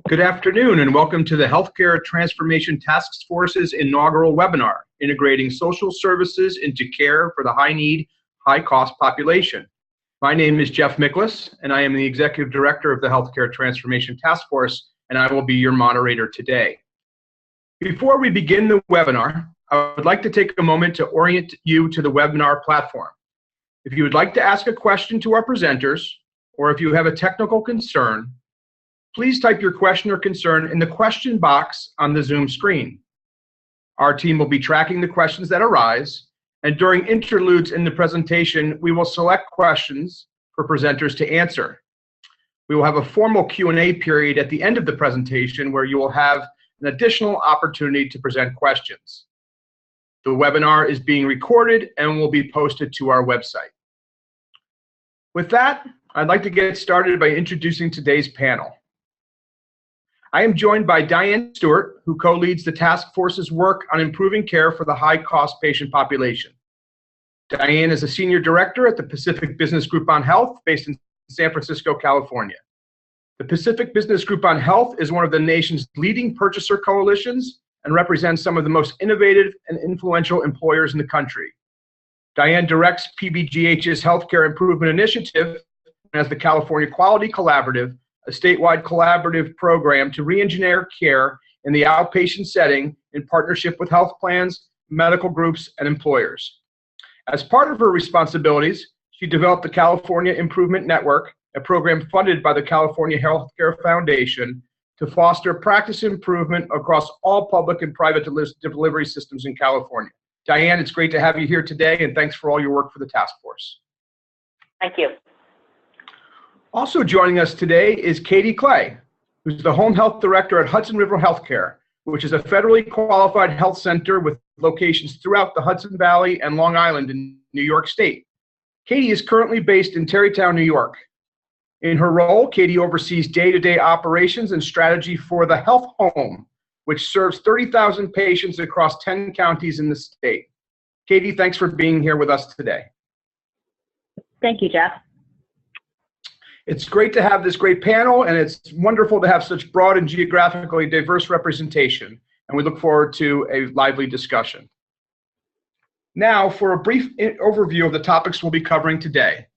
Good afternoon and welcome to the Healthcare Transformation Task Force's inaugural webinar, Integrating Social Services into Care for the High-Need, High-Cost Population. My name is Jeff Micklos and I am the Executive Director of the Healthcare Transformation Task Force, and I will be your moderator today. Before we begin the webinar, I would like to take a moment to orient you to the webinar platform. If you would like to ask a question to our presenters, or if you have a technical concern, please type your question or concern in the question box on the Zoom screen. Our team will be tracking the questions that arise, and during interludes in the presentation, we will select questions for presenters to answer. We will have a formal Q&A period at the end of the presentation where you will have an additional opportunity to present questions. The webinar is being recorded and will be posted to our website. With that, I'd like to get started by introducing today's panel. I am joined by Diane Stewart, who co-leads the task force's work on improving care for the high-cost patient population. Diane is a senior director at the Pacific Business Group on Health, based in San Francisco, California. The Pacific Business Group on Health is one of the nation's leading purchaser coalitions and represents some of the most innovative and influential employers in the country. Diane directs PBGH's Healthcare Improvement Initiative as the California Quality Collaborative, a statewide collaborative program to re-engineer care in the outpatient setting in partnership with health plans, medical groups, and employers. As part of her responsibilities, she developed the California Improvement Network, a program funded by the California Healthcare Foundation to foster practice improvement across all public and private delivery systems in California. Diane, it's great to have you here today, and thanks for all your work for the task force. Thank you. Also joining us today is Katie Clay, who's the Home Health Director at Hudson River Healthcare, which is a federally qualified health center with locations throughout the Hudson Valley and Long Island in New York State. Katie is currently based in Tarrytown, New York. In her role, Katie oversees day-to-day operations and strategy for the Health Home, which serves 30,000 patients across 10 counties in the state. Katie, thanks for being here with us today. Thank you, Jeff. It's great to have this great panel, and it's wonderful to have such broad and geographically diverse representation, and we look forward to a lively discussion. Now, for a brief overview of the topics we'll be covering today.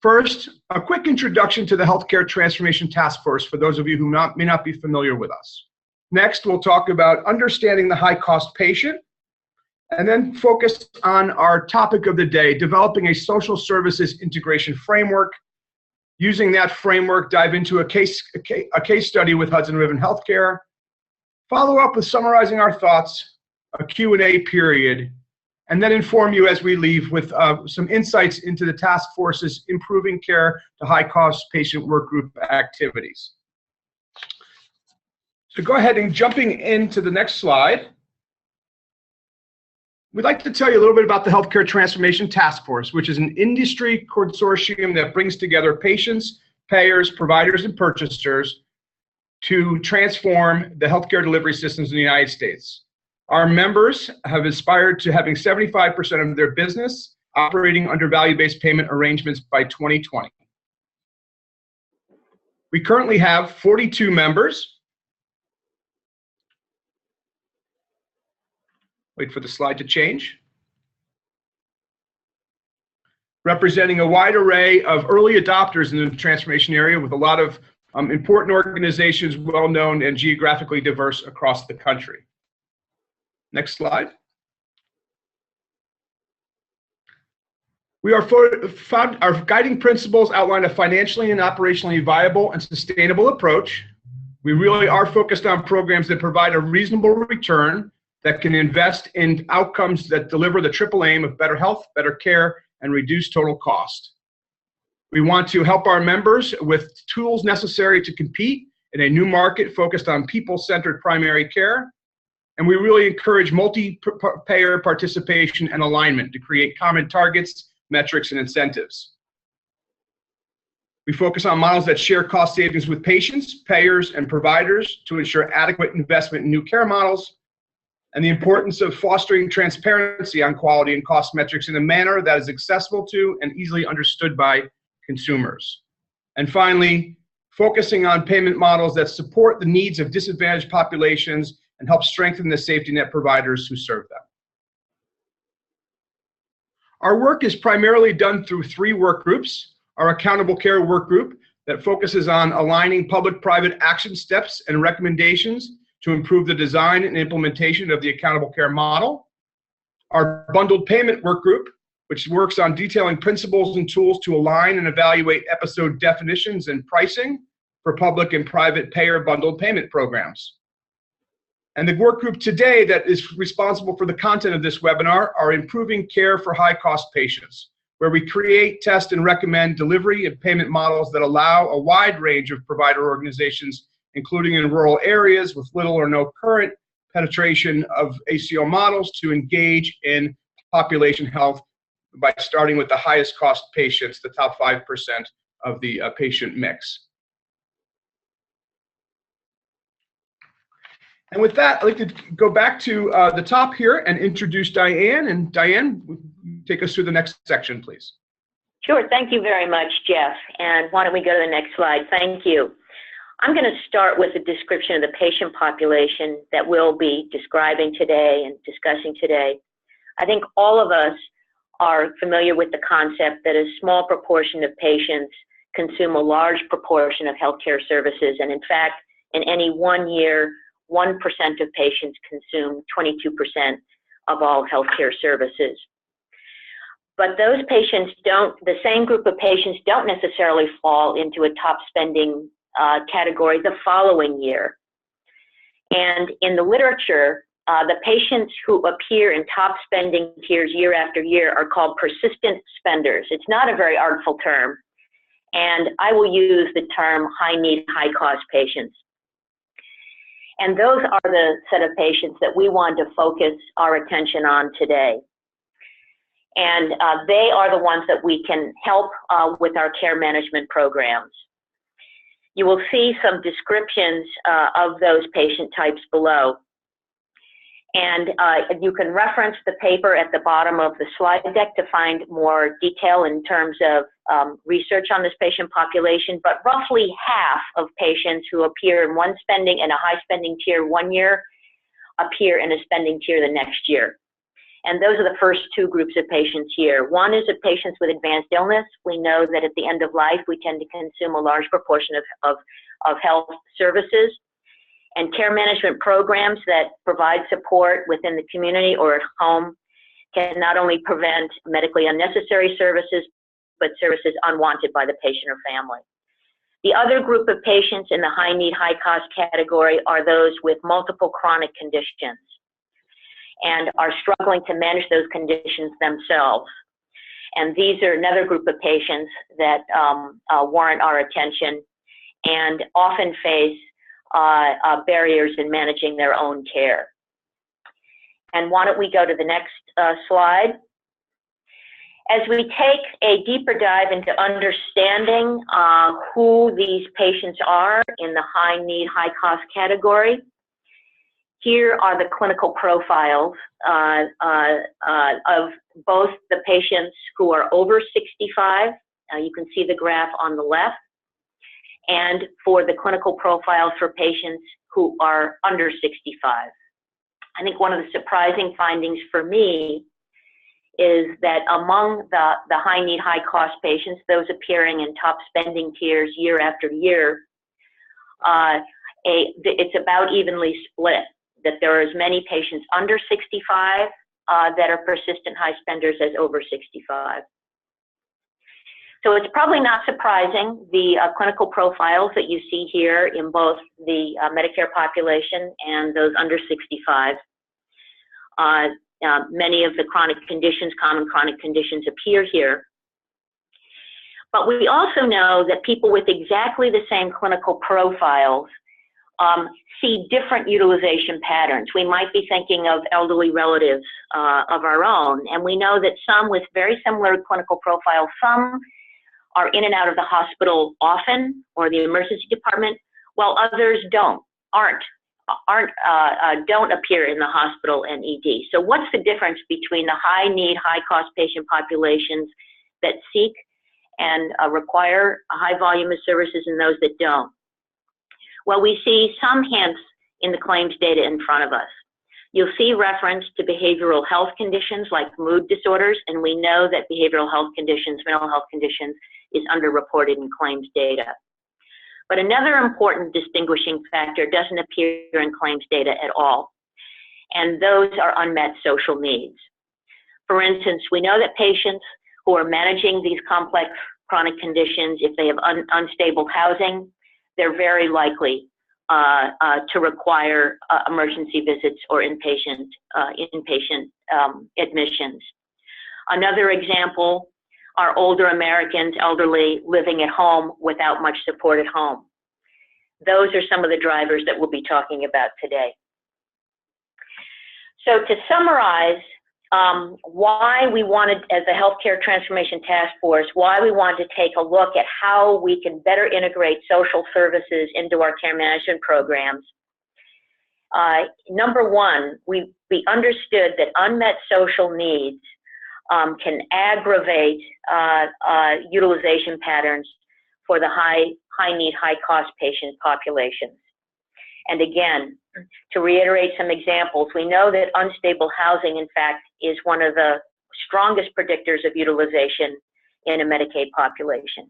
First, a quick introduction to the Healthcare Transformation Task Force for those of you who may not be familiar with us. Next, we'll talk about understanding the high-cost patient, and then focus on our topic of the day, developing a social services integration framework. Using that framework, dive into a case study with Hudson River Healthcare, follow up with summarizing our thoughts, a Q&A period, and then inform you as we leave with some insights into the task force's improving care to high-cost patient work group activities. So go ahead and jumping into the next slide. We'd like to tell you a little bit about the Healthcare Transformation Task Force, which is an industry consortium that brings together patients, payers, providers, and purchasers to transform the healthcare delivery systems in the United States. Our members have aspired to having 75% of their business operating under value-based payment arrangements by 2020. We currently have 42 members. Wait for the slide to change. Representing a wide array of early adopters in the transformation area with a lot of important organizations, well-known and geographically diverse across the country. Next slide. Our guiding principles outline a financially and operationally viable and sustainable approach. We really are focused on programs that provide a reasonable return, that can invest in outcomes that deliver the triple aim of better health, better care, and reduce total cost. We want to help our members with tools necessary to compete in a new market focused on people-centered primary care, and we really encourage multi-payer participation and alignment to create common targets, metrics, and incentives. We focus on models that share cost savings with patients, payers, and providers to ensure adequate investment in new care models, and the importance of fostering transparency on quality and cost metrics in a manner that is accessible to and easily understood by consumers. And finally, focusing on payment models that support the needs of disadvantaged populations and help strengthen the safety net providers who serve them. Our work is primarily done through 3 work groups. Our Accountable Care work group that focuses on aligning public-private action steps and recommendations to improve the design and implementation of the Accountable Care model. Our Bundled Payment work group, which works on detailing principles and tools to align and evaluate episode definitions and pricing for public and private payer bundled payment programs. And the work group today that is responsible for the content of this webinar are Improving Care for High-Cost Patients, where we create, test, and recommend delivery and payment models that allow a wide range of provider organizations, including in rural areas with little or no current penetration of ACO models, to engage in population health by starting with the highest cost patients, the top 5% of the patient mix. And with that, I'd like to go back to the top here and introduce Diane. And Diane, take us through the next section, please. Sure. Thank you very much, Jeff. And why don't we go to the next slide? Thank you. I'm going to start with a description of the patient population that we'll be describing today and discussing today. I think all of us are familiar with the concept that a small proportion of patients consume a large proportion of healthcare services. And in fact, in any one year, 1% of patients consume 22% of all healthcare services. But those patients the same group of patients don't necessarily fall into a top spending category the following year. And in the literature, the patients who appear in top spending tiers year after year are called persistent spenders. It's not a very artful term, and I will use the term high-need, high-cost patients. And those are the set of patients that we want to focus our attention on today. And they are the ones that we can help with our care management programs. You will see some descriptions of those patient types below. And you can reference the paper at the bottom of the slide deck to find more detail in terms of research on this patient population. But roughly half of patients who appear in one spending and a high spending tier one year appear in a spending tier the next year. And those are the first 2 groups of patients here. One is of patients with advanced illness. We know that at the end of life, we tend to consume a large proportion of health services. And care management programs that provide support within the community or at home can not only prevent medically unnecessary services, but services unwanted by the patient or family. The other group of patients in the high-need, high-cost category are those with multiple chronic conditions and are struggling to manage those conditions themselves. And these are another group of patients that warrant our attention and often face barriers in managing their own care. And why don't we go to the next slide? As we take a deeper dive into understanding who these patients are in the high-need, high-cost category, here are the clinical profiles of both the patients who are over 65, you can see the graph on the left, and for the clinical profiles for patients who are under 65. I think one of the surprising findings for me is that among the high-need, high-cost patients, those appearing in top spending tiers year after year, it's about evenly split, that there are as many patients under 65 that are persistent high spenders as over 65. So it's probably not surprising, the clinical profiles that you see here in both the Medicare population and those under 65. Many of the chronic conditions, common chronic conditions appear here. But we also know that people with exactly the same clinical profiles see different utilization patterns. We might be thinking of elderly relatives of our own, and we know that some with very similar clinical profiles, some are in and out of the hospital often or the emergency department, while others don't appear in the hospital and ED. So what's the difference between the high-need, high-cost patient populations that seek and require a high volume of services and those that don't? Well, we see some hints in the claims data in front of us. You'll see reference to behavioral health conditions like mood disorders, and we know that behavioral health conditions, mental health conditions, is underreported in claims data. But another important distinguishing factor doesn't appear in claims data at all, and those are unmet social needs. For instance, we know that patients who are managing these complex chronic conditions, if they have unstable housing, they're very likely to require emergency visits or inpatient admissions. Another example are older Americans, elderly, living at home without much support at home. Those are some of the drivers that we'll be talking about today. So to summarize, why we wanted, as a Healthcare Transformation Task Force, why we wanted to take a look at how we can better integrate social services into our care management programs. Number one, we understood that unmet social needs can aggravate utilization patterns for the high need, high cost patient populations. And again, to reiterate some examples, we know that unstable housing, in fact, is one of the strongest predictors of utilization in a Medicaid population.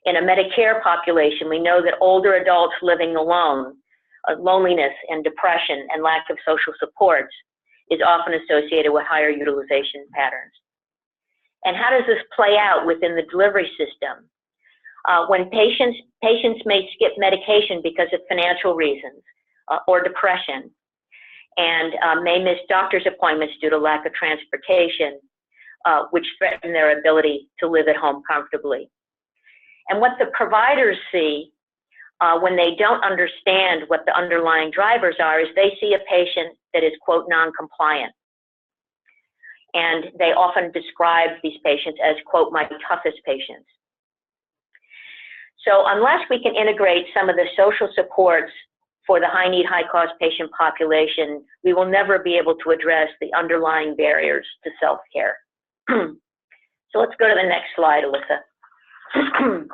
In a Medicare population, we know that older adults living alone, loneliness and depression and lack of social supports is often associated with higher utilization patterns. And how does this play out within the delivery system? When patients may skip medication because of financial reasons or depression, and may miss doctor's appointments due to lack of transportation, which threaten their ability to live at home comfortably. And what the providers see when they don't understand what the underlying drivers are is they see a patient that is, quote, non-compliant. And they often describe these patients as, quote, my toughest patients. So unless we can integrate some of the social supports for the high need, high cost patient population, we will never be able to address the underlying barriers to self-care. So let's go to the next slide, Alyssa.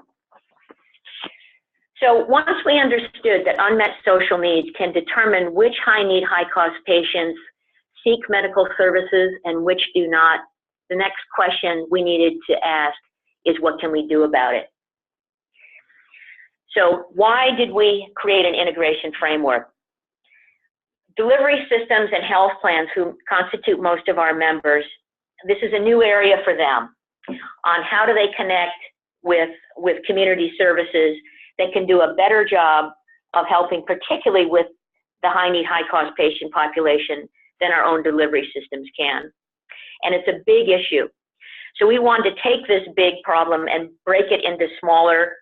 So once we understood that unmet social needs can determine which high need, high cost patients seek medical services and which do not, the next question we needed to ask is, what can we do about it? So why did we create an integration framework? Delivery systems and health plans, who constitute most of our members, this is a new area for them on how do they connect with community services that can do a better job of helping, particularly with the high need, high cost patient population, than our own delivery systems can. And it's a big issue. So we wanted to take this big problem and break it into smaller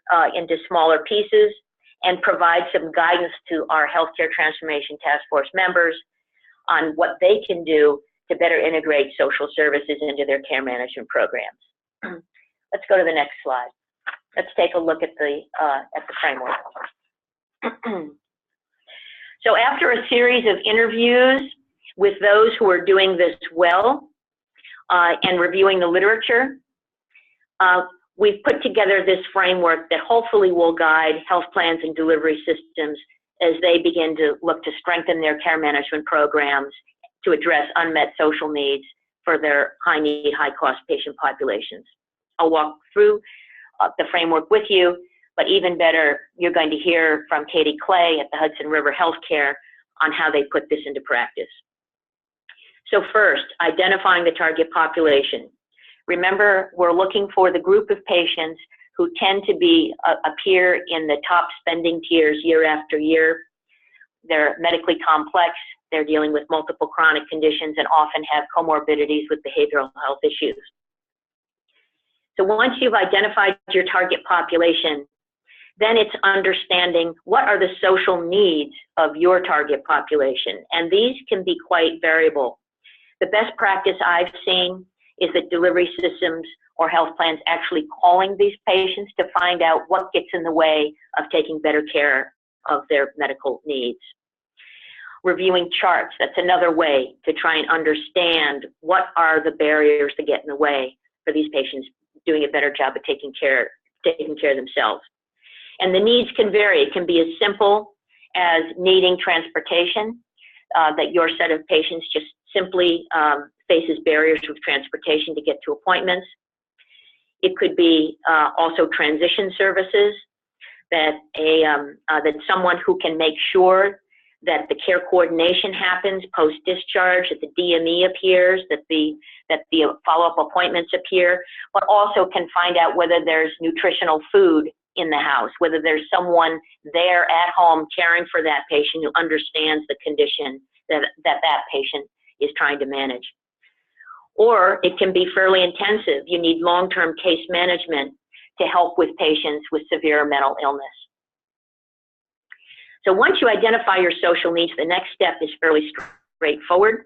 pieces and provide some guidance to our Healthcare Transformation Task Force members on what they can do to better integrate social services into their care management programs. Let's go to the next slide. Let's take a look at the framework. So after a series of interviews with those who are doing this well, and reviewing the literature, we've put together this framework that hopefully will guide health plans and delivery systems as they begin to look to strengthen their care management programs to address unmet social needs for their high need, high cost patient populations. I'll walk through the framework with you, but even better, you're going to hear from Katie Clay at the Hudson River Healthcare on how they put this into practice. So first, identifying the target population. Remember, we're looking for the group of patients who tend to appear in the top spending tiers year after year. They're medically complex, they're dealing with multiple chronic conditions, and often have comorbidities with behavioral health issues. So once you've identified your target population, then it's understanding what are the social needs of your target population, and these can be quite variable. The best practice I've seen is that delivery systems or health plans actually calling these patients to find out what gets in the way of taking better care of their medical needs. Reviewing charts, that's another way to try and understand what are the barriers that get in the way for these patients doing a better job of taking care of themselves. And the needs can vary. It can be as simple as needing transportation, that your set of patients just simply faces barriers with transportation to get to appointments. It could be also transition services, that someone who can make sure that the care coordination happens post-discharge, that the DME appears, that the follow-up appointments appear, but also can find out whether there's nutritional food in the house, whether there's someone there at home caring for that patient who understands the condition that patient is trying to manage. Or it can be fairly intensive. You need long-term case management to help with patients with severe mental illness. So once you identify your social needs, the next step is fairly straightforward,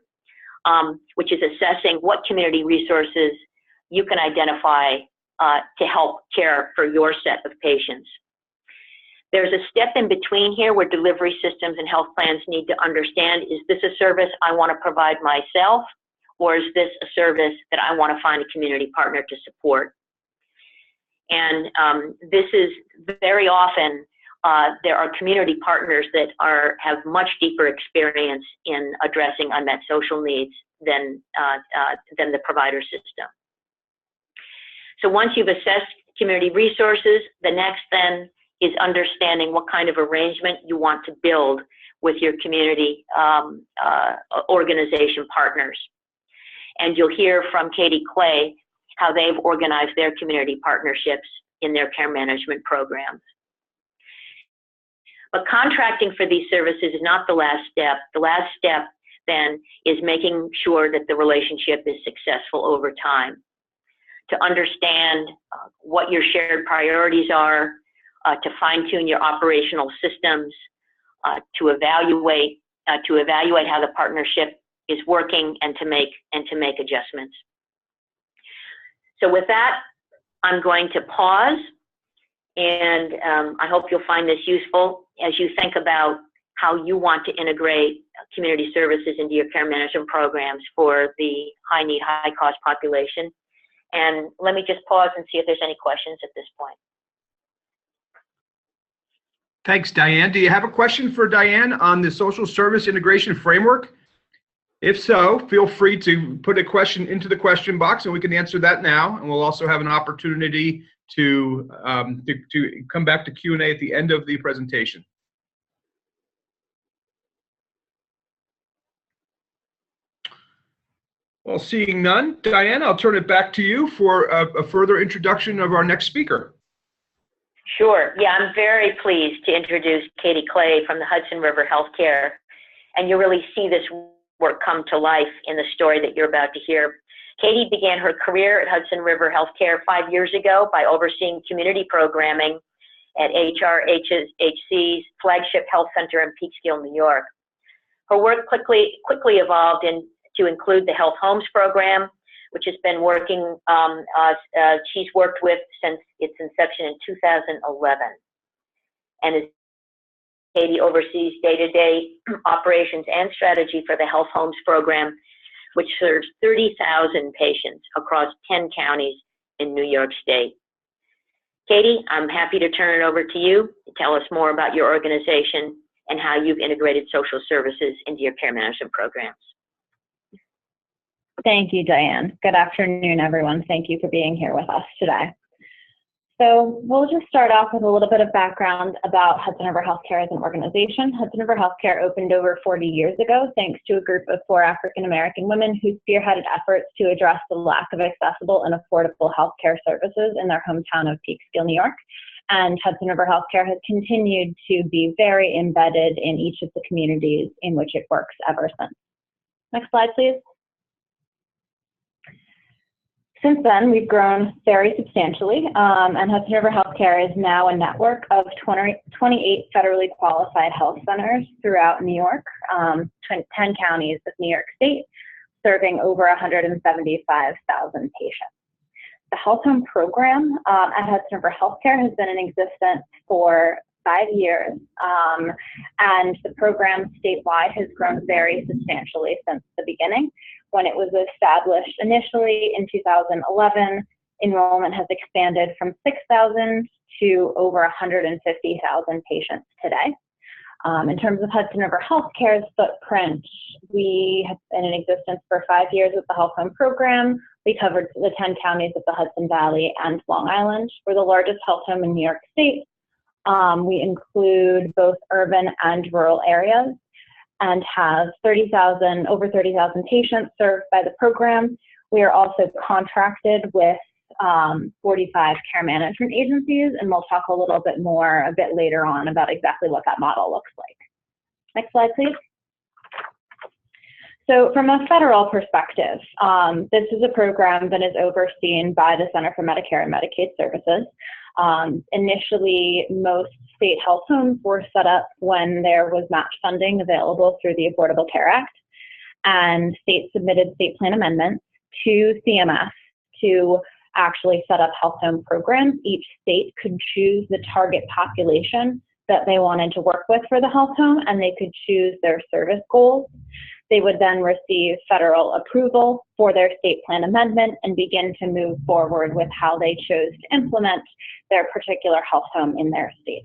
which is assessing what community resources you can identify to help care for your set of patients. There's a step in between here where delivery systems and health plans need to understand, is this a service I want to provide myself, or is this a service that I want to find a community partner to support? And this is very often, there are community partners that have much deeper experience in addressing unmet social needs than the provider system. So once you've assessed community resources, the next then is understanding what kind of arrangement you want to build with your community organization partners. And you'll hear from Katie Clay how they've organized their community partnerships in their care management programs. But contracting for these services is not the last step. The last step then is making sure that the relationship is successful over time. To understand what your shared priorities are, to fine-tune your operational systems, to evaluate how the partnership is working, and to make adjustments. So with that, I'm going to pause, and I hope you'll find this useful as you think about how you want to integrate community services into your care management programs for the high-need, high-cost population. And let me just pause and see if there's any questions at this point. Thanks, Diane. Do you have a question for Diane on the social service integration framework? If so, feel free to put a question into the question box and we can answer that now. And we'll also have an opportunity to come back to Q&A at the end of the presentation. Well, seeing none, Diane, I'll turn it back to you for a further introduction of our next speaker. Sure. Yeah, I'm very pleased to introduce Katie Clay from the Hudson River Healthcare. And you really see this work come to life in the story that you're about to hear. Katie began her career at Hudson River Healthcare 5 years ago by overseeing community programming at HRHC's flagship health center in Peekskill, New York. Her work quickly evolved to include the Health Homes program, which has been working, she's worked with since its inception in 2011. And as Katie oversees day-to-day operations and strategy for the Health Homes program, which serves 30,000 patients across 10 counties in New York State. Katie, I'm happy to turn it over to you to tell us more about your organization and how you've integrated social services into your care management programs. Thank you, Diane. Good afternoon, everyone. Thank you for being here with us today. So we'll just start off with a little bit of background about Hudson River Healthcare as an organization. Hudson River Healthcare opened over 40 years ago thanks to a group of 4 African-American women who spearheaded efforts to address the lack of accessible and affordable healthcare services in their hometown of Peekskill, New York. And Hudson River Healthcare has continued to be very embedded in each of the communities in which it works ever since. Next slide, please. Since then, we've grown very substantially, and Hudson River Healthcare is now a network of 28 federally qualified health centers throughout New York, 10 counties of New York State, serving over 175,000 patients. The Health Home program at Hudson River Healthcare has been in existence for 5 years, and the program statewide has grown very substantially since the beginning. When it was established initially in 2011, enrollment has expanded from 6,000 to over 150,000 patients today. In terms of Hudson River Healthcare's footprint, we have been in existence for 5 years with the Health Home Program. We covered the 10 counties of the Hudson Valley and Long Island. We're the largest health home in New York State. We include both urban and rural areas and have over 30,000 patients served by the program. We are also contracted with 45 care management agencies, and we'll talk a little bit more a bit later on about exactly what that model looks like. Next slide, please. So from a federal perspective, this is a program that is overseen by the Center for Medicare and Medicaid Services. Initially, most state health homes were set up when there was match funding available through the Affordable Care Act, and states submitted state plan amendments to CMS to actually set up health home programs. Each state could choose the target population that they wanted to work with for the health home, and they could choose their service goals. They would then receive federal approval for their state plan amendment and begin to move forward with how they chose to implement their particular health home in their state.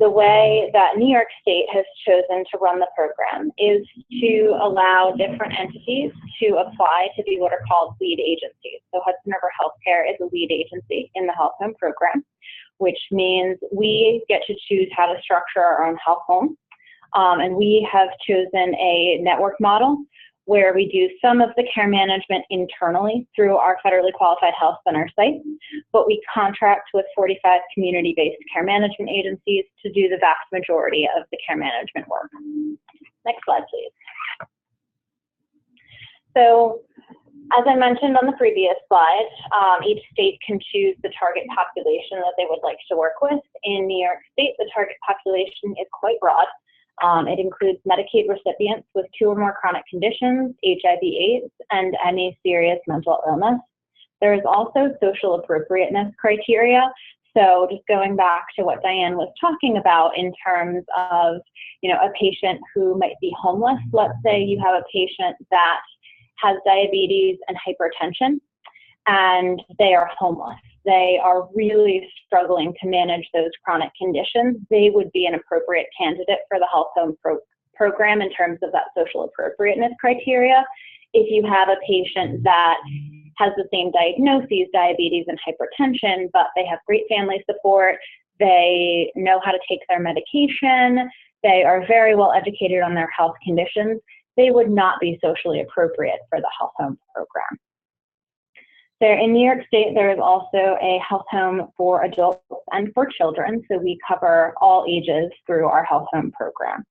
The way that New York State has chosen to run the program is to allow different entities to apply to be what are called lead agencies. So Hudson River Healthcare is a lead agency in the health home program, which means we get to choose how to structure our own health home. And we have chosen a network model where we do some of the care management internally through our federally qualified health center site, but we contract with 45 community-based care management agencies to do the vast majority of the care management work. Next slide, please. So, as I mentioned on the previous slide, each state can choose the target population that they would like to work with. In New York State, the target population is quite broad. It includes Medicaid recipients with 2 or more chronic conditions, HIV/AIDS, and any serious mental illness. There is also social appropriateness criteria. So just going back to what Diane was talking about in terms of, a patient who might be homeless. Let's say you have a patient that has diabetes and hypertension, and they are homeless. They are really struggling to manage those chronic conditions. They would be an appropriate candidate for the health home program in terms of that social appropriateness criteria. If you have a patient that has the same diagnoses, diabetes and hypertension, but they have great family support, they know how to take their medication, they are very well educated on their health conditions, they would not be socially appropriate for the health home program. There in New York State, there is also a health home for adults and for children, so we cover all ages through our health home program.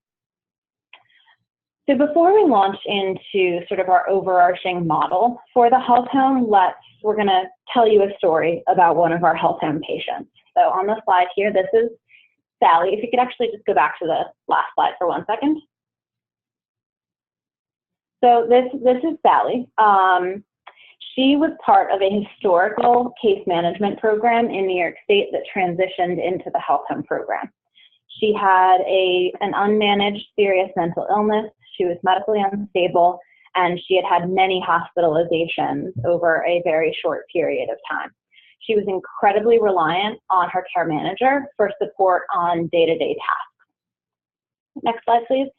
So before we launch into sort of our overarching model for the health home, we're going to tell you a story about one of our health home patients. So on the slide here, this is Sally. If you could actually just go back to the last slide for 1 second. So this is Sally. She was part of a historical case management program in New York State that transitioned into the health home program. She had an unmanaged serious mental illness. She was medically unstable, and she had had many hospitalizations over a very short period of time. She was incredibly reliant on her care manager for support on day-to-day tasks. Next slide, please.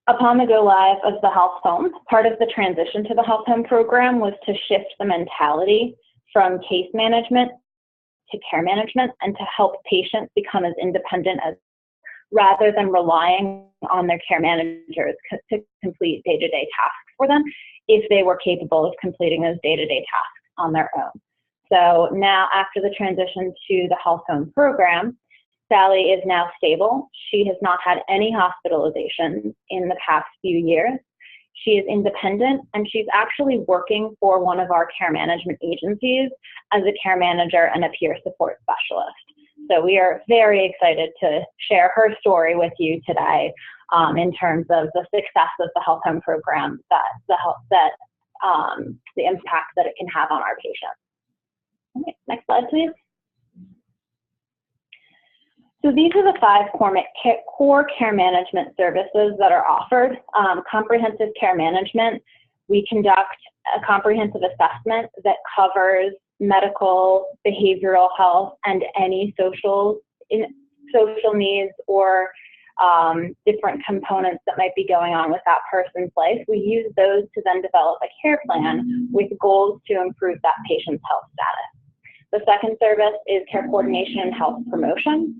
Upon the go live of the health home, part of the transition to the health home program was to shift the mentality from case management to care management and to help patients become as independent as rather than relying on their care managers to complete day-to-day tasks for them if they were capable of completing those day-to-day tasks on their own. So now after the transition to the health home program, Sally is now stable. She has not had any hospitalizations in the past few years. She is independent, and she's actually working for one of our care management agencies as a care manager and a peer support specialist. So we are very excited to share her story with you today in terms of the success of the health home program, the impact that it can have on our patients. Okay, next slide, please. So these are the 5 core care management services that are offered. Comprehensive care management We conduct a comprehensive assessment that covers medical, behavioral health, and any social needs or different components that might be going on with that person's life. We use those to then develop a care plan with goals to improve that patient's health status. The second service is care coordination and health promotion.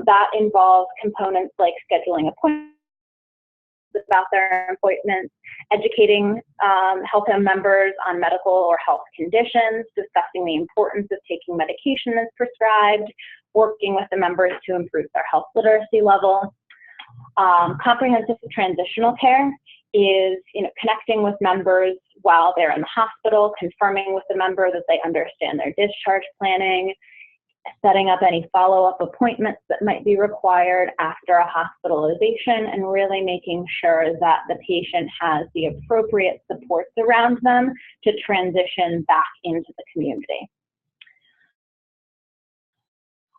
That involves components like scheduling appointments about their appointments, educating health home members on medical or health conditions, discussing the importance of taking medication as prescribed, working with the members to improve their health literacy level. Comprehensive transitional care is connecting with members while they're in the hospital, confirming with the member that they understand their discharge planning, setting up any follow-up appointments that might be required after a hospitalization, and really making sure that the patient has the appropriate supports around them to transition back into the community.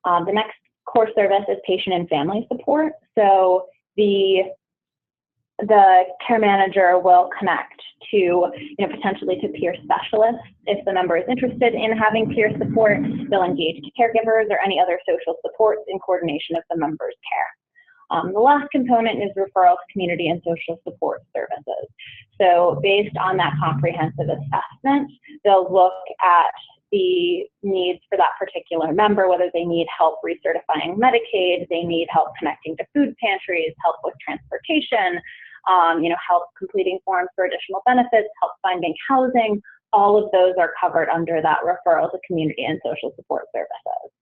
The next core service is patient and family support. So the care manager will connect to, potentially to peer specialists. If the member is interested in having peer support, they'll engage caregivers or any other social supports in coordination of the member's care. The last component is referral to community and social support services. So based on that comprehensive assessment, they'll look at the needs for that particular member, whether they need help recertifying Medicaid, they need help connecting to food pantries, help with transportation, help completing forms for additional benefits, help finding housing. All of those are covered under that referral to community and social support services.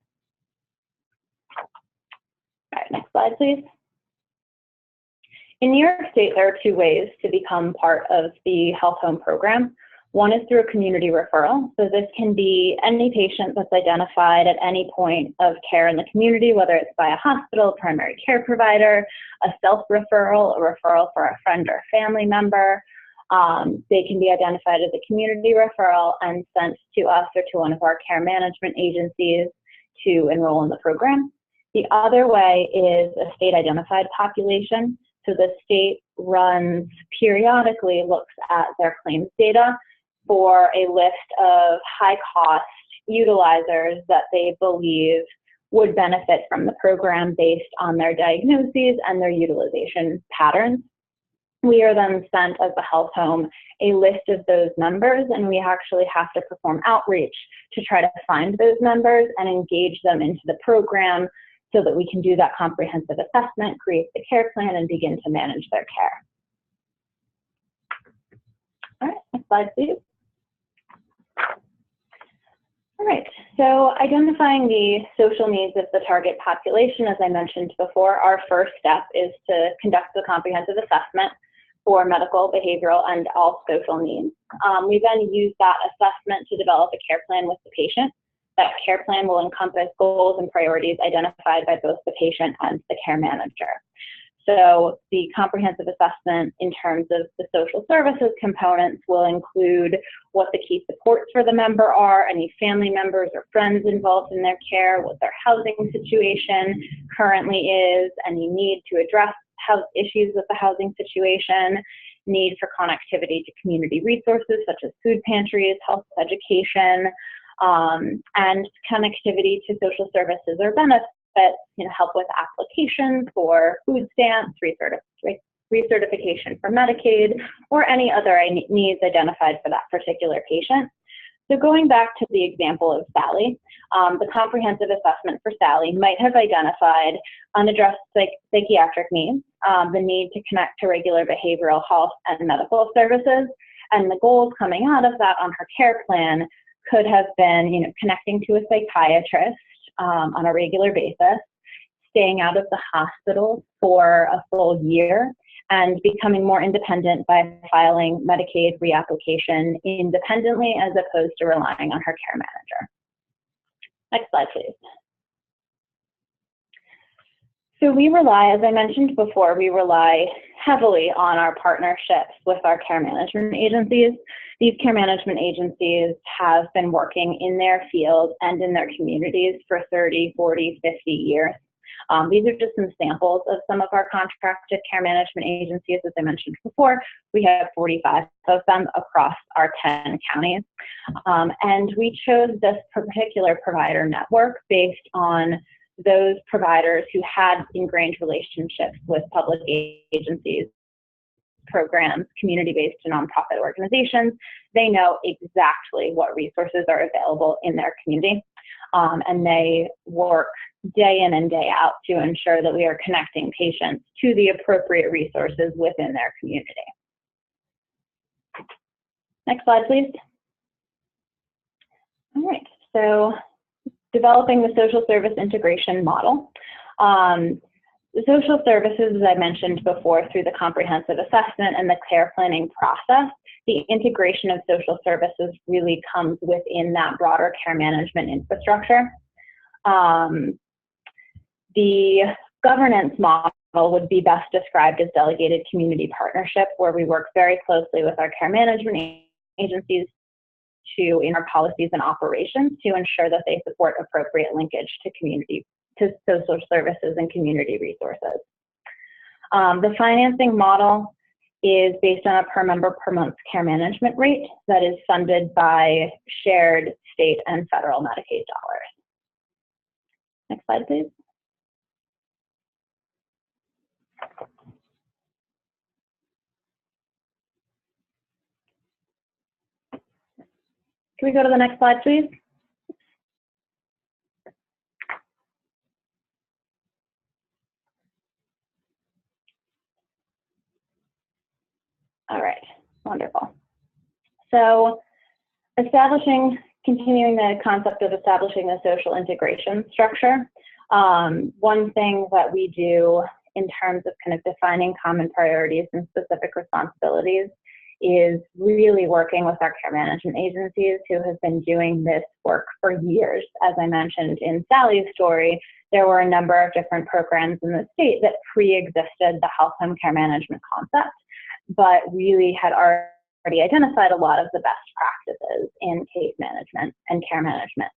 All right, next slide, please. In New York State, there are two ways to become part of the health home program. One is through a community referral. So this can be any patient that's identified at any point of care in the community, whether it's by a hospital, primary care provider, a self-referral, a referral for a friend or family member. They can be identified as a community referral and sent to us or to one of our care management agencies to enroll in the program. The other way is a state-identified population. So the state runs periodically, looks at their claims data for a list of high-cost utilizers that they believe would benefit from the program based on their diagnoses and their utilization patterns. We are then sent as a health home a list of those members, and we actually have to perform outreach to try to find those members and engage them into the program so that we can do that comprehensive assessment, create the care plan, and begin to manage their care. All right, next slide, please. All right, so identifying the social needs of the target population, as I mentioned before, our first step is to conduct the comprehensive assessment for medical, behavioral, and all social needs. We then use that assessment to develop a care plan with the patient. That care plan will encompass goals and priorities identified by both the patient and the care manager. So the comprehensive assessment in terms of the social services components will include what the key supports for the member are, any family members or friends involved in their care, what their housing situation currently is, any need to address health issues with the housing situation, need for connectivity to community resources such as food pantries, health education, and connectivity to social services or benefits, help with applications for food stamps, recertification for Medicaid, or any other needs identified for that particular patient. So going back to the example of Sally, the comprehensive assessment for Sally might have identified unaddressed psychiatric needs, the need to connect to regular behavioral health and medical services, and the goals coming out of that on her care plan could have been, connecting to a psychiatrist on a regular basis, staying out of the hospital for a full year, and becoming more independent by filing Medicaid reapplication independently as opposed to relying on her care manager. Next slide, please. So we rely, as I mentioned before, we rely heavily on our partnerships with our care management agencies. These care management agencies have been working in their field and in their communities for 30, 40, 50 years. These are just some samples of some of our contracted care management agencies. As I mentioned before, we have 45 of them across our 10 counties. And we chose this particular provider network based on those providers who had ingrained relationships with public agencies, programs, community-based and nonprofit organizations. They know exactly what resources are available in their community. And they work day in and day out to ensure that we are connecting patients to the appropriate resources within their community. Next slide, please. All right, so developing the social service integration model. The social services, as I mentioned before, through the comprehensive assessment and the care planning process, the integration of social services really comes within that broader care management infrastructure. The governance model would be best described as delegated community partnership, where we work very closely with our care management agencies in our policies and operations to ensure that they support appropriate linkage to social services and community resources. The financing model is based on a per member per month care management rate that is funded by shared state and federal Medicaid dollars. Next slide, please. Can we go to the next slide, please? All right, wonderful. So continuing the concept of establishing the social integration structure, one thing that we do in terms of kind of defining common priorities and specific responsibilities is really working with our care management agencies who have been doing this work for years. As I mentioned in Sally's story, there were a number of different programs in the state that pre-existed the health home care management concept, but really had already identified a lot of the best practices in case management and care management.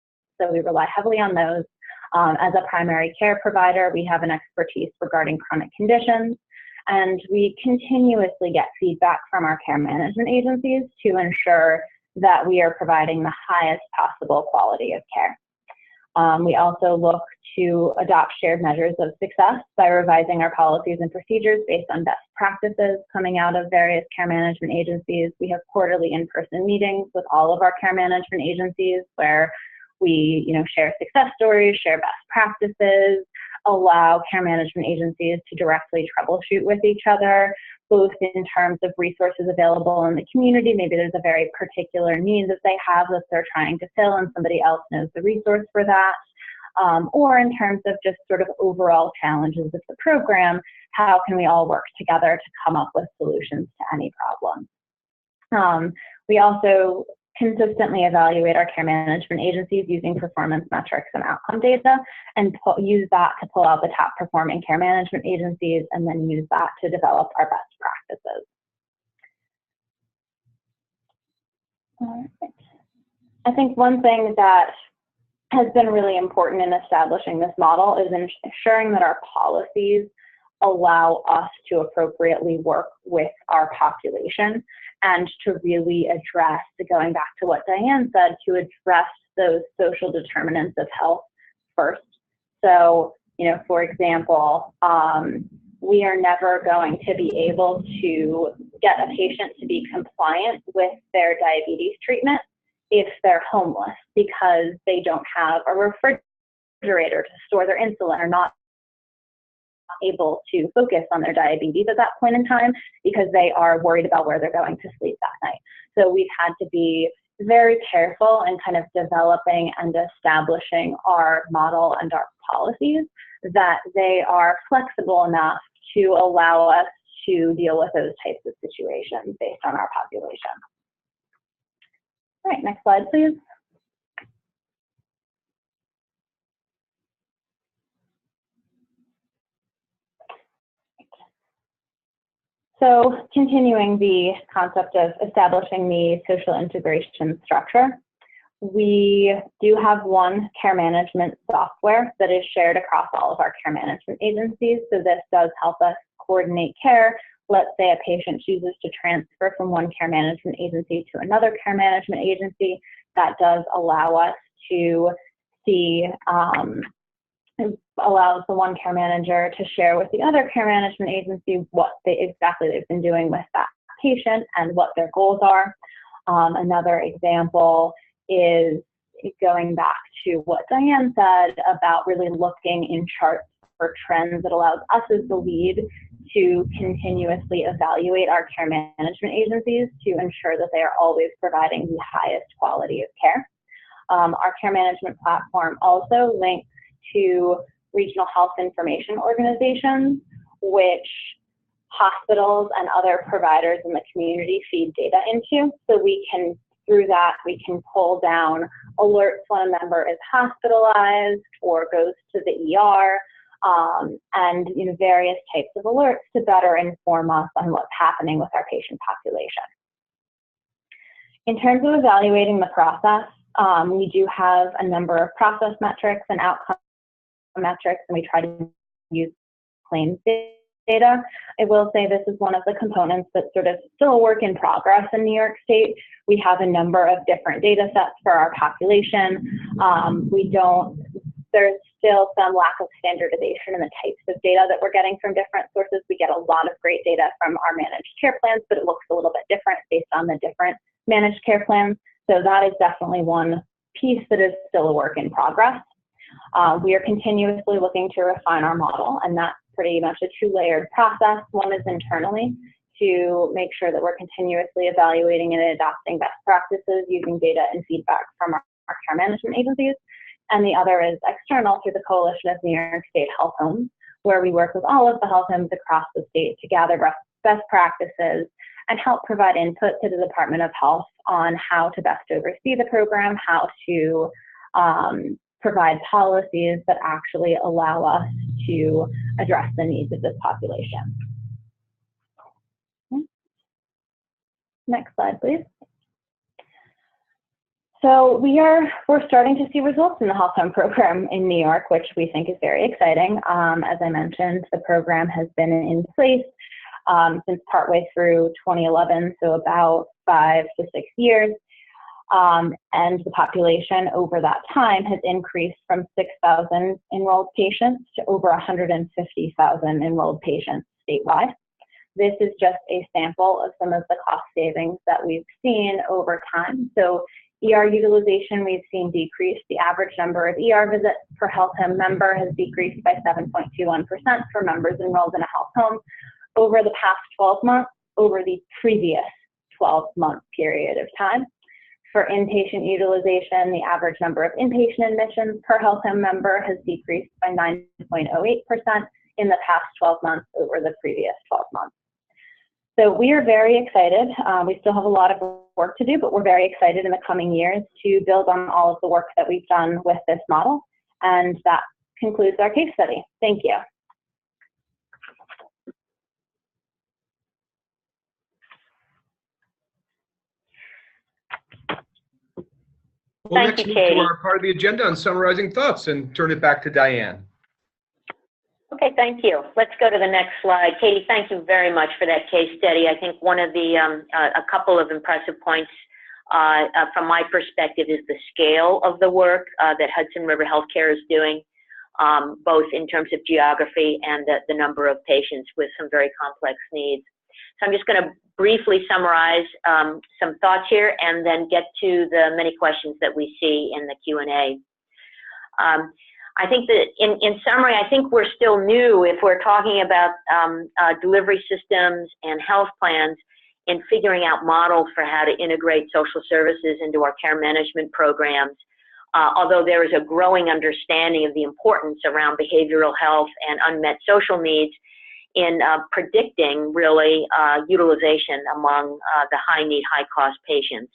So we rely heavily on those. As a primary care provider, we have an expertise regarding chronic conditions, and we continuously get feedback from our care management agencies to ensure that we are providing the highest possible quality of care. We also look to adopt shared measures of success by revising our policies and procedures based on best practices coming out of various care management agencies. We have quarterly in-person meetings with all of our care management agencies where we share success stories, share best practices, allow care management agencies to directly troubleshoot with each other, both in terms of resources available in the community. Maybe there's a very particular need that they have that they're trying to fill and somebody else knows the resource for that. Or in terms of just sort of overall challenges of the program, how can we all work together to come up with solutions to any problem? We also consistently evaluate our care management agencies using performance metrics and outcome data, and use that to pull out the top performing care management agencies, and then use that to develop our best practices. All right. I think one thing that has been really important in establishing this model is ensuring that our policies allow us to appropriately work with our population and to really address, going back to what Diane said, to address those social determinants of health first. So, for example, we are never going to be able to get a patient to be compliant with their diabetes treatment if they're homeless because they don't have a refrigerator to store their insulin, or not able to focus on their diabetes at that point in time because they are worried about where they're going to sleep that night. So we've had to be very careful in kind of developing and establishing our model and our policies that they are flexible enough to allow us to deal with those types of situations based on our population. All right, next slide, please. So continuing the concept of establishing the social integration structure, We do have one care management software that is shared across all of our care management agencies. So this does help us coordinate care. Let's say a patient chooses to transfer from one care management agency to another care management agency. That does allow us to see, allows the one care manager to share with the other care management agency what exactly they've been doing with that patient and what their goals are. Another example is going back to what Diane said about really looking in charts for trends that allows us as the lead to continuously evaluate our care management agencies to ensure that they are always providing the highest quality of care. Our care management platform also links to regional health information organizations, which hospitals and other providers in the community feed data into. So we can, through that, we can pull down alerts when a member is hospitalized or goes to the ER, and various types of alerts to better inform us on what's happening with our patient population. In terms of evaluating the process, we do have a number of process metrics and outcome metrics, and we try to use claims data. I will say this is one of the components that's sort of still a work in progress in New York State. We have a number of different data sets for our population. There's still some lack of standardization in the types of data that we're getting from different sources. We get a lot of great data from our managed care plans, but it looks a little bit different based on the different managed care plans. So that is definitely one piece that is still a work in progress. We are continuously looking to refine our model, and that's pretty much a two-layered process. One is internally to make sure that we're continuously evaluating and adopting best practices using data and feedback from our care management agencies. And the other is external through the Coalition of New York State Health Homes, where we work with all of the health homes across the state to gather best practices and help provide input to the Department of Health on how to best oversee the program, how to provide policies that actually allow us to address the needs of this population. Next slide, please. So we're starting to see results in the health home program in New York, which we think is very exciting. As I mentioned, the program has been in place since partway through 2011, so about 5 to 6 years. And the population over that time has increased from 6,000 enrolled patients to over 150,000 enrolled patients statewide. This is just a sample of some of the cost savings that we've seen over time. So ER utilization we've seen decrease. The average number of ER visits per health home member has decreased by 7.21% for members enrolled in a health home over the past 12 months over the previous 12-month period of time. For inpatient utilization, the average number of inpatient admissions per health home member has decreased by 9.08% in the past 12 months over the previous 12 months. So we are very excited. We still have a lot of work to do, but we're very excited in the coming years to build on all of the work that we've done with this model. And that concludes our case study. Thank you. We'll Thank next you, move Katie. to our part of the agenda on summarizing thoughts and turn it back to Diane. Okay, thank you. Let's go to the next slide. Katie, thank you very much for that case study. I think one of the, a couple of impressive points from my perspective is the scale of the work that Hudson River Healthcare is doing, both in terms of geography and the number of patients with some very complex needs. So I'm just going to briefly summarize some thoughts here and then get to the many questions that we see in the Q&A. I think that in summary, I think we're still new if we're talking about delivery systems and health plans in figuring out models for how to integrate social services into our care management programs. Although there is a growing understanding of the importance around behavioral health and unmet social needs in predicting really utilization among the high need, high cost patients.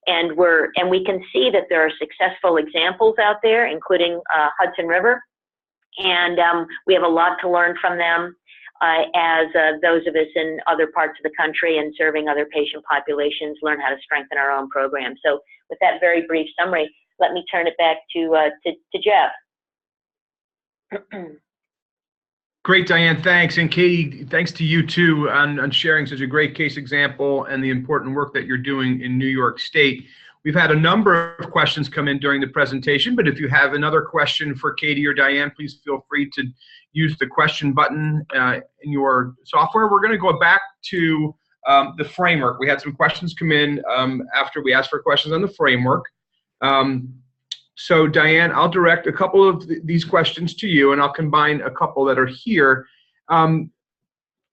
And we can see that there are successful examples out there, including Hudson River, and we have a lot to learn from them. as those of us in other parts of the country and serving other patient populations learn how to strengthen our own program. So with that very brief summary, let me turn it back to Jeff. Great, Diane, thanks. And Katie, thanks to you too on sharing such a great case example and the important work that you're doing in New York State. We've had a number of questions come in during the presentation, but if you have another question for Katie or Diane, please feel free to use the question button in your software. We're going to go back to the framework. We had some questions come in after we asked for questions on the framework. So Diane, I'll direct a couple of these questions to you, and I'll combine a couple that are here.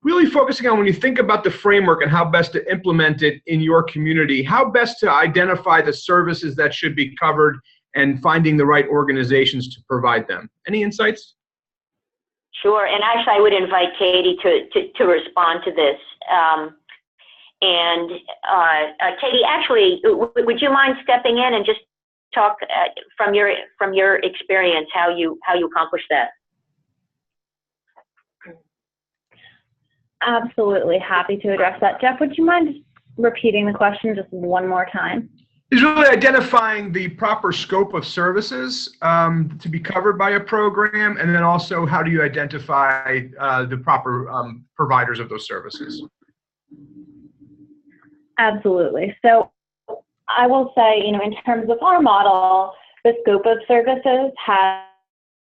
Really focusing on when you think about the framework and how best to implement it in your community, how best to identify the services that should be covered and finding the right organizations to provide them. Any insights? Sure, and actually I would invite Katie to respond to this. Katie, actually, would you mind stepping in and just talk from your experience how you accomplish that? Absolutely, happy to address that. Jeff, would you mind repeating the question just one more time? Is really identifying the proper scope of services to be covered by a program, and then also how do you identify the proper providers of those services? Absolutely. So I will say, in terms of our model, the scope of services has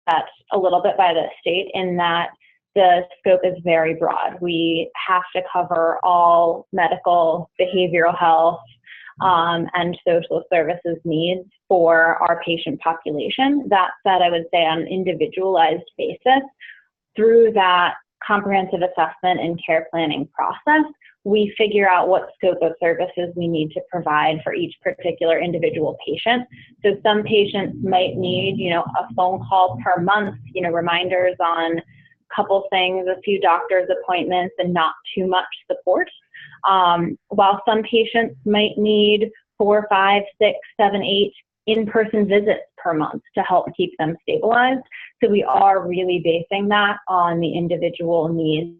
set a little bit by the state in that the scope is very broad. We have to cover all medical, behavioral health, and social services needs for our patient population. That said, I would say on an individualized basis, through that comprehensive assessment and care planning process, we figure out what scope of services we need to provide for each particular individual patient. So some patients might need, a phone call per month, reminders on a couple things, a few doctor's appointments, and not too much support. While some patients might need 4, 5, 6, 7, 8 in-person visits per month to help keep them stabilized. So we are really basing that on the individual needs.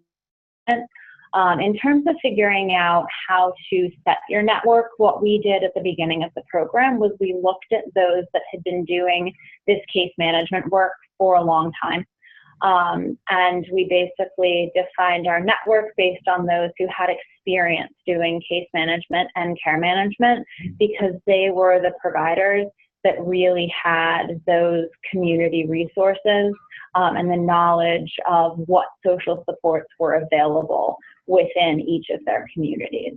In terms of figuring out how to set your network, what we did at the beginning of the program was we looked at those that had been doing this case management work for a long time. And we basically defined our network based on those who had experience doing case management and care management, because they were the providers that really had those community resources and the knowledge of what social supports were available within each of their communities.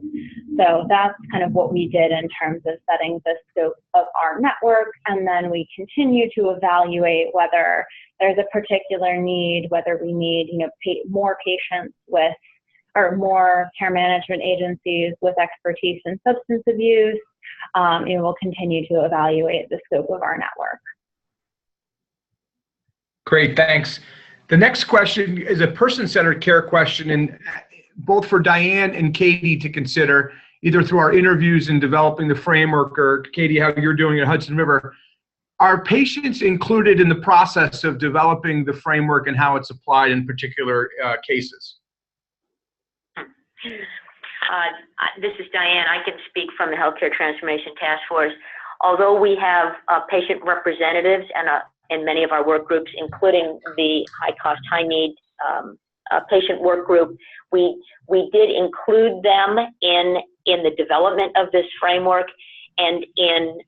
So that's kind of what we did in terms of setting the scope of our network, and then we continue to evaluate whether there's a particular need, whether we need more patients with, or more care management agencies with expertise in substance abuse. We'll continue to evaluate the scope of our network. Great, thanks. The next question is a person-centered care question, and both for Diane and Katie to consider, either through our interviews in developing the framework, or Katie, how you're doing at Hudson River. Are patients included in the process of developing the framework and how it's applied in particular cases? This is Diane. I can speak from the Healthcare Transformation Task Force. Although we have patient representatives in many of our work groups, including the high-cost, high-need patient work group, we did include them in the development of this framework, and in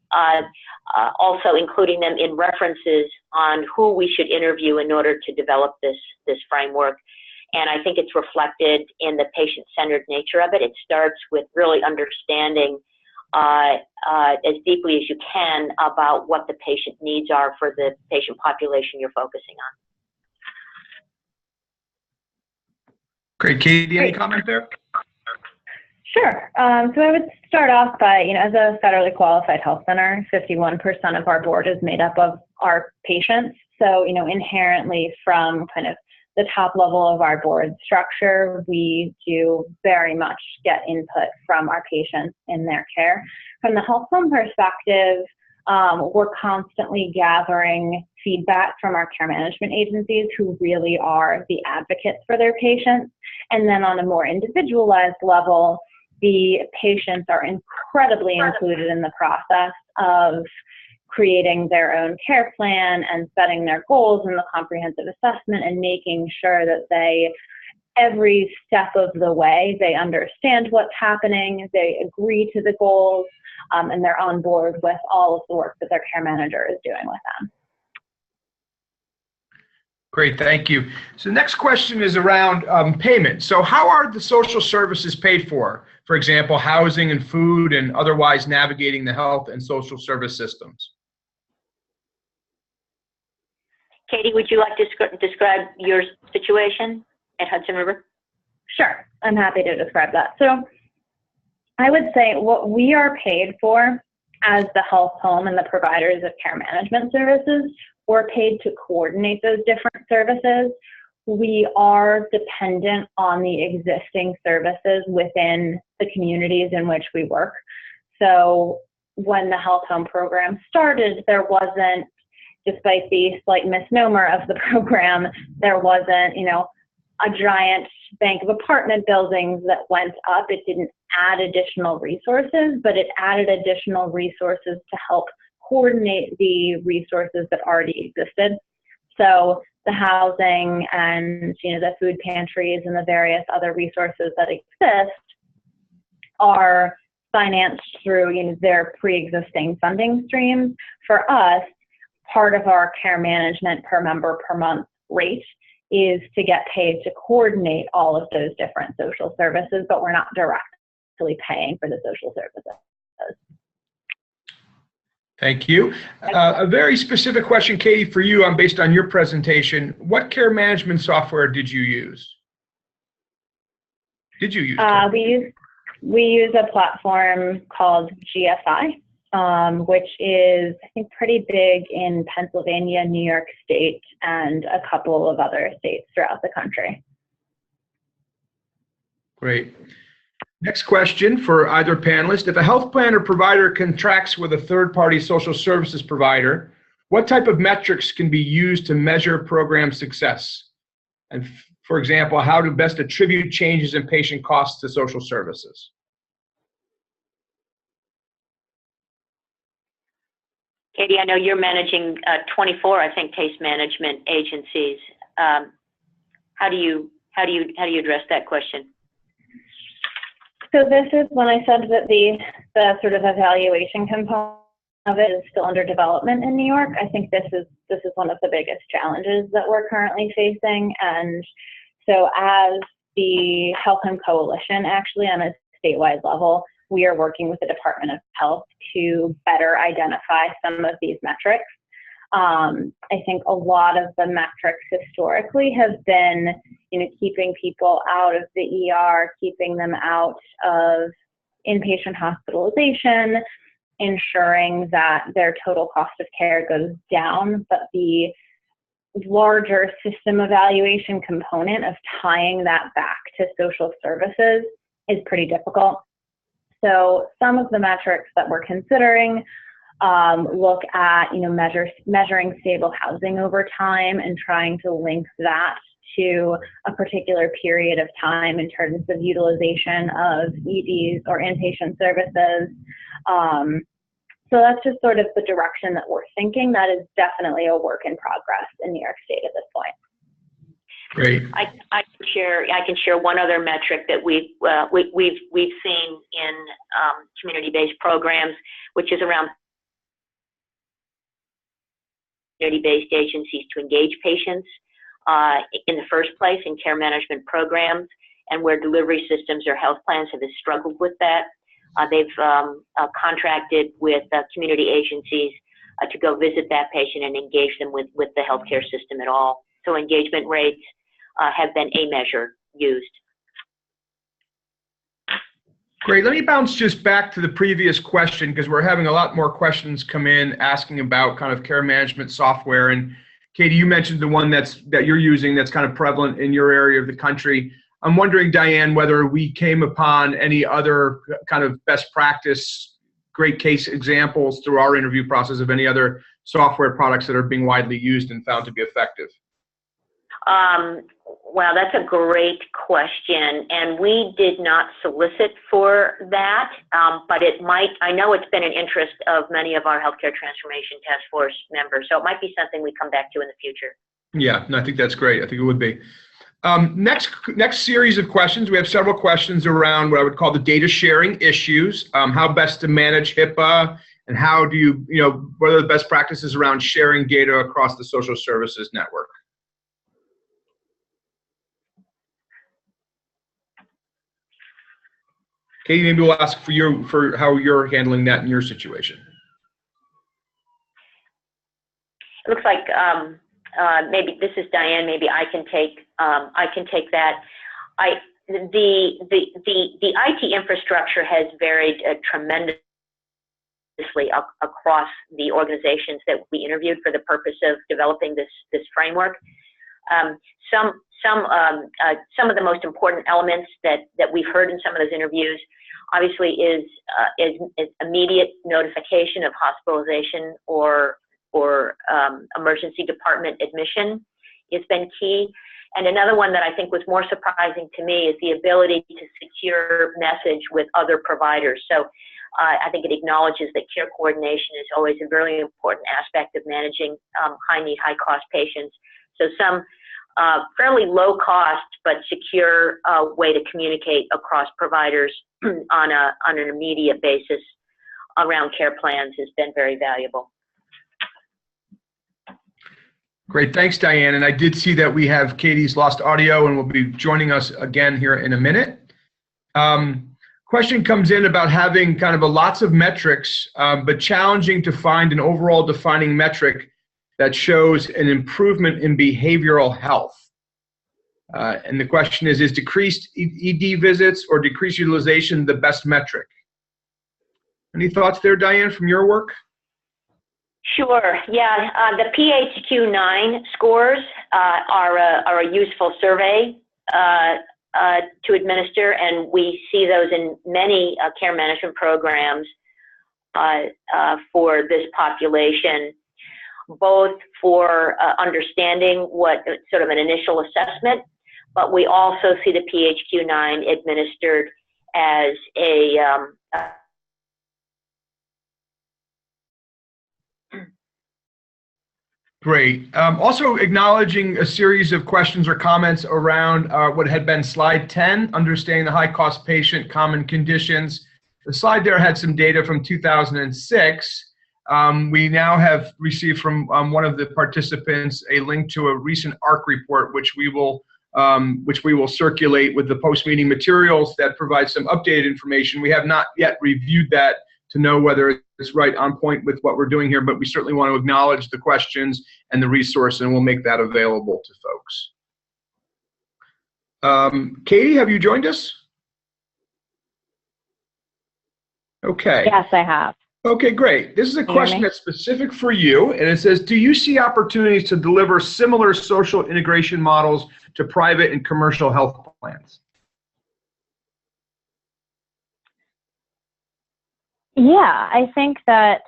also including them in references on who we should interview in order to develop this framework. And I think it's reflected in the patient-centered nature of it. It starts with really understanding as deeply as you can about what the patient needs are for the patient population you're focusing on. Great. Katie, any comment there? Sure. So I would start off by, as a federally qualified health center, 51% of our board is made up of our patients. So, inherently from kind of the top level of our board structure, we do very much get input from our patients in their care. From the health plan perspective, We're constantly gathering feedback from our care management agencies, who really are the advocates for their patients. And then on a more individualized level, the patients are incredibly included in the process of creating their own care plan and setting their goals in the comprehensive assessment, and making sure that every step of the way, they understand what's happening, they agree to the goals, and they're on board with all of the work that their care manager is doing with them. Great, thank you. So the next question is around payment. So how are the social services paid for? For example, housing and food, and otherwise navigating the health and social service systems. Katie, would you like to describe your situation at Hudson River? Sure, I'm happy to describe that. So I would say what we are paid for as the health home and the providers of care management services, we're paid to coordinate those different services. We are dependent on the existing services within the communities in which we work. So when the health home program started, there wasn't, despite the slight misnomer of the program, there wasn't, a giant bank of apartment buildings that went up. It didn't add additional resources, but it added additional resources to help coordinate the resources that already existed. So the housing and the food pantries and the various other resources that exist are financed through their pre-existing funding streams. For us, part of our care management per member per month rate is to get paid to coordinate all of those different social services, but we're not directly paying for the social services. Thank you. A very specific question, Katie, for you, based on your presentation. What care management software did you use? We use a platform called GSI, which is, I think, pretty big in Pennsylvania, New York State, and a couple of other states throughout the country. Great. Next question for either panelist. If a health plan or provider contracts with a third-party social services provider, what type of metrics can be used to measure program success? And for example, how to best attribute changes in patient costs to social services? Katie, I know you're managing 24, I think, case management agencies. How do you address that question? So this is when I said that the sort of evaluation component of it is still under development in New York. I think this is one of the biggest challenges that we're currently facing. And so as the Health Home Coalition, actually on a statewide level, we are working with the Department of Health to better identify some of these metrics. I think a lot of the metrics historically have been, keeping people out of the ER, keeping them out of inpatient hospitalization, ensuring that their total cost of care goes down, but the larger system evaluation component of tying that back to social services is pretty difficult. So some of the metrics that we're considering look at, measuring stable housing over time and trying to link that to a particular period of time in terms of utilization of EDs or inpatient services. So that's just sort of the direction that we're thinking. That is definitely a work in progress in New York State at this point. Great. I can share one other metric that we've seen in community-based programs, which is around community-based agencies to engage patients in the first place in care management programs, and where delivery systems or health plans have struggled with that. They've contracted with community agencies to go visit that patient and engage them with the healthcare system at all. So engagement rates have been a measure used. Great. Let me bounce just back to the previous question, because we're having a lot more questions come in asking about kind of care management software. And Katie, you mentioned the one that you're using that's kind of prevalent in your area of the country. I'm wondering, Diane, whether we came upon any other kind of best practice great case examples through our interview process of any other software products that are being widely used and found to be effective? Well, that's a great question, and we did not solicit for that, but it might, I know it's been an interest of many of our Healthcare Transformation Task Force members, so it might be something we come back to in the future. Yeah, no, I think that's great. I think it would be. Next series of questions, we have several questions around what I would call the data sharing issues, how best to manage HIPAA, and how do you, what are the best practices around sharing data across the social services network? Katie, maybe we'll ask for you for how you're handling that in your situation. It looks like maybe this is Diane. Maybe I can take that. The IT infrastructure has varied tremendously across the organizations that we interviewed for the purpose of developing this framework. Some of the most important elements that we've heard in some of those interviews, obviously, is immediate notification of hospitalization or emergency department admission has been key. And another one that I think was more surprising to me is the ability to secure message with other providers. So I think it acknowledges that care coordination is always a very important aspect of managing high-need, high-cost patients. So some fairly low-cost but secure way to communicate across providers on an immediate basis around care plans has been very valuable. Great, thanks, Diane. And I did see that we have Katie's lost audio and will be joining us again here in a minute. Question comes in about having kind of lots of metrics, but challenging to find an overall defining metric that shows an improvement in behavioral health. And the question is decreased ED visits or decreased utilization the best metric? Any thoughts there, Diane, from your work? Sure. Yeah, the PHQ-9 scores are a useful survey to administer, and we see those in many care management programs for this population, both for understanding what sort of an initial assessment, but we also see the PHQ-9 administered as a Great. Also acknowledging a series of questions or comments around what had been slide 10, understanding the high-cost patient common conditions. The slide there had some data from 2006. We now have received from one of the participants a link to a recent ARC report, which we will circulate with the post-meeting materials that provide some updated information. We have not yet reviewed that to know whether it's right on point with what we're doing here, but we certainly want to acknowledge the questions and the resource, and we'll make that available to folks. Katie, have you joined us? Okay. Yes, I have. Okay, great. This is a question that's specific for you, and it says, do you see opportunities to deliver similar social integration models to private and commercial health plans? Yeah, I think that,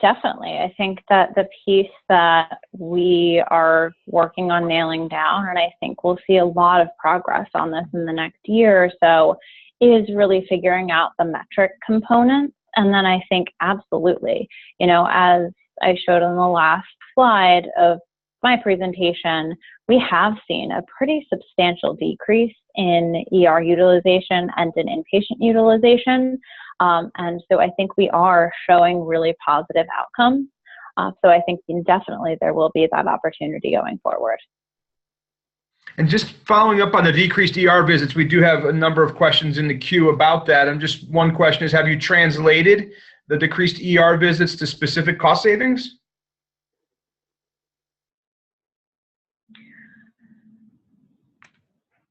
definitely. I think that the piece that we are working on nailing down, and I think we'll see a lot of progress on this in the next year or so, is really figuring out the metric components. And then I think absolutely, as I showed on the last slide of my presentation, we have seen a pretty substantial decrease in ER utilization and in inpatient utilization. And so I think we are showing really positive outcomes. So I think definitely there will be that opportunity going forward. And just following up on the decreased ER visits, we do have a number of questions in the queue about that. And just one question is, have you translated the decreased ER visits to specific cost savings?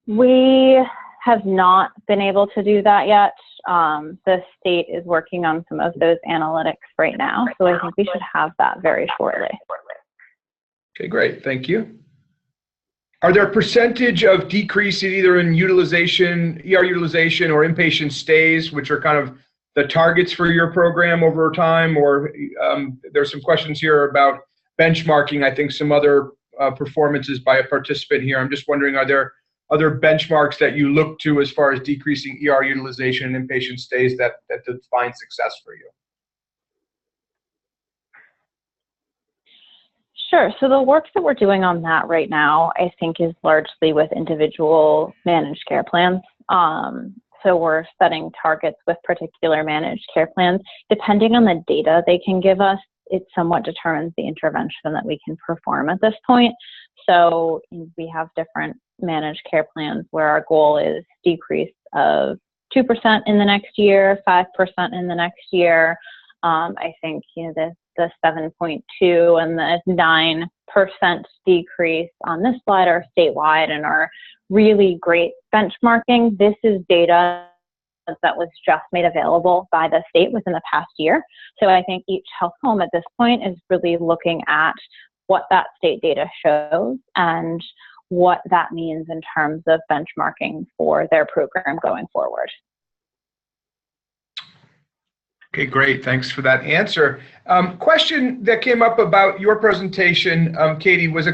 We have not been able to do that yet. The state is working on some of those analytics right now, so I think we should have that very shortly. Okay, great. Thank you. Are there a percentage of decrease in either in utilization, ER utilization, or inpatient stays, which are kind of the targets for your program over time, or there's some questions here about benchmarking, I think some other performances by a participant here. I'm just wondering, are there other benchmarks that you look to as far as decreasing ER utilization and inpatient stays that define success for you? Sure. So the work that we're doing on that right now, I think, is largely with individual managed care plans. So we're setting targets with particular managed care plans. Depending on the data they can give us, it somewhat determines the intervention that we can perform at this point. So we have different managed care plans where our goal is decrease of 2% in the next year, 5% in the next year. I think the 7.2 and the 9% decrease on this slide are statewide and are really great benchmarking. This is data that was just made available by the state within the past year. So I think each health home at this point is really looking at what that state data shows and what that means in terms of benchmarking for their program going forward. Okay, great. Thanks for that answer. Question that came up about your presentation, Katie, was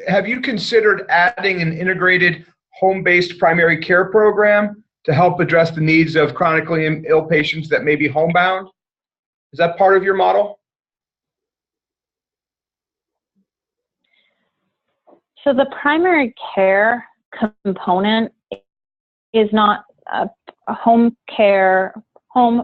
have you considered adding an integrated home-based primary care program to help address the needs of chronically ill patients that may be homebound? Is that part of your model? So the primary care component is not home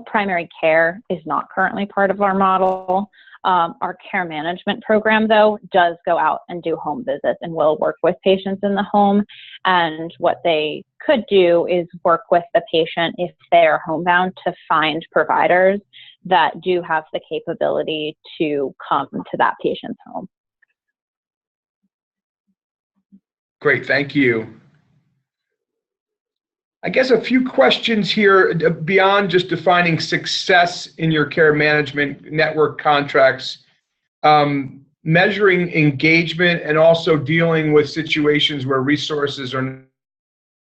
primary care is not currently part of our model. Our care management program, though, does go out and do home visits and will work with patients in the home. And what they could do is work with the patient if they are homebound to find providers that do have the capability to come to that patient's home. Great, thank you. I guess a few questions here beyond just defining success in your care management network contracts, measuring engagement and also dealing with situations where resources are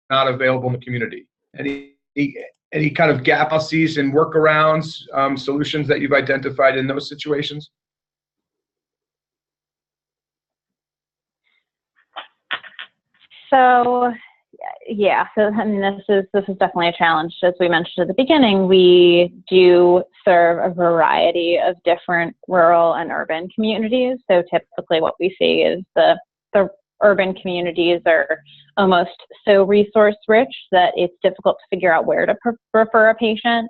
not available in the community. Any kind of gap analyses and workarounds, solutions that you've identified in those situations? So, yeah, so I mean, this is definitely a challenge. As we mentioned at the beginning, we do serve a variety of different rural and urban communities. So typically what we see is the urban communities are almost so resource rich that it's difficult to figure out where to refer a patient.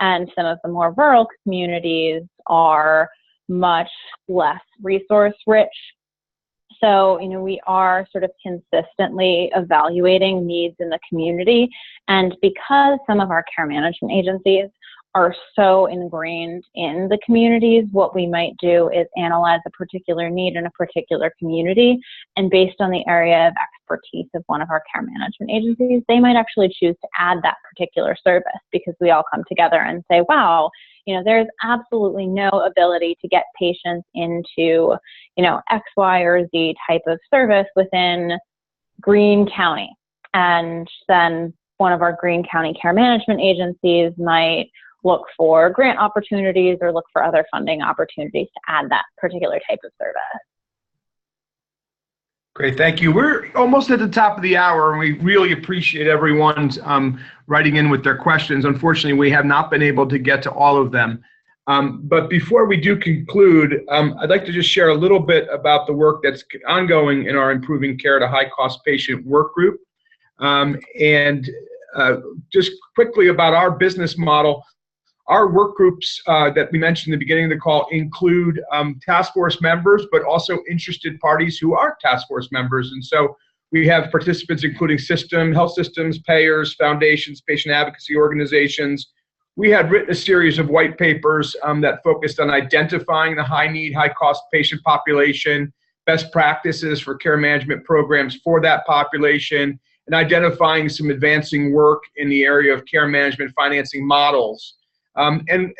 And some of the more rural communities are much less resource rich. So, we are sort of consistently evaluating needs in the community. And because some of our care management agencies are so ingrained in the communities, what we might do is analyze a particular need in a particular community. And based on the area of expertise of one of our care management agencies, they might actually choose to add that particular service because we all come together and say, wow, there's absolutely no ability to get patients into, X, Y, or Z type of service within Greene County. And then one of our Greene County care management agencies might look for grant opportunities or look for other funding opportunities to add that particular type of service. Great, thank you. We're almost at the top of the hour, and we really appreciate everyone's writing in with their questions. Unfortunately, we have not been able to get to all of them. But before we do conclude, I'd like to just share a little bit about the work that's ongoing in our Improving Care to High-Cost Patient work group. Just quickly about our business model. Our work groups that we mentioned in the beginning of the call include task force members, but also interested parties who are task force members. And so we have participants including health systems, payers, foundations, patient advocacy organizations. We had written a series of white papers that focused on identifying the high-need, high-cost patient population, best practices for care management programs for that population, and identifying some advancing work in the area of care management financing models. And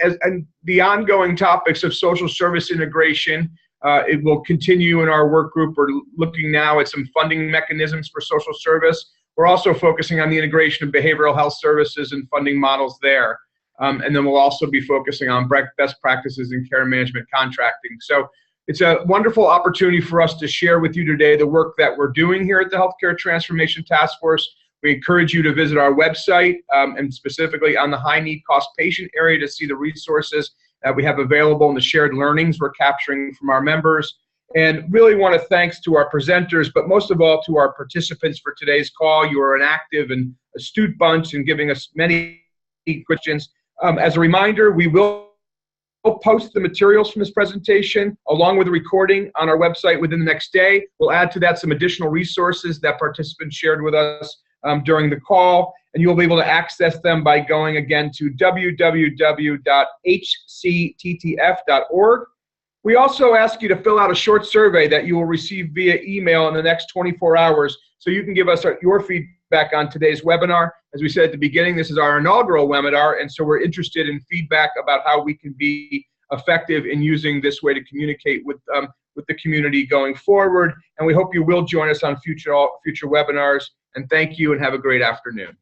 the ongoing topics of social service integration, it will continue in our work group. We're looking now at some funding mechanisms for social service. We're also focusing on the integration of behavioral health services and funding models there. and then we'll also be focusing on best practices in care management contracting. So it's a wonderful opportunity for us to share with you today the work that we're doing here at the Healthcare Transformation Task Force. We encourage you to visit our website, and specifically on the high need cost patient area, to see the resources that we have available and the shared learnings we're capturing from our members. And really want to thanks to our presenters, but most of all to our participants for today's call. You are an active and astute bunch and giving us many questions. As a reminder, we will post the materials from this presentation along with the recording on our website within the next day. We'll add to that some additional resources that participants shared with us during the call, and you'll be able to access them by going again to www.hcttf.org. We also ask you to fill out a short survey that you will receive via email in the next 24 hours, so you can give us your feedback on today's webinar. As we said at the beginning, this is our inaugural webinar, and so we're interested in feedback about how we can be effective in using this way to communicate with the community going forward. And we hope you will join us on future webinars. And thank you, and have a great afternoon.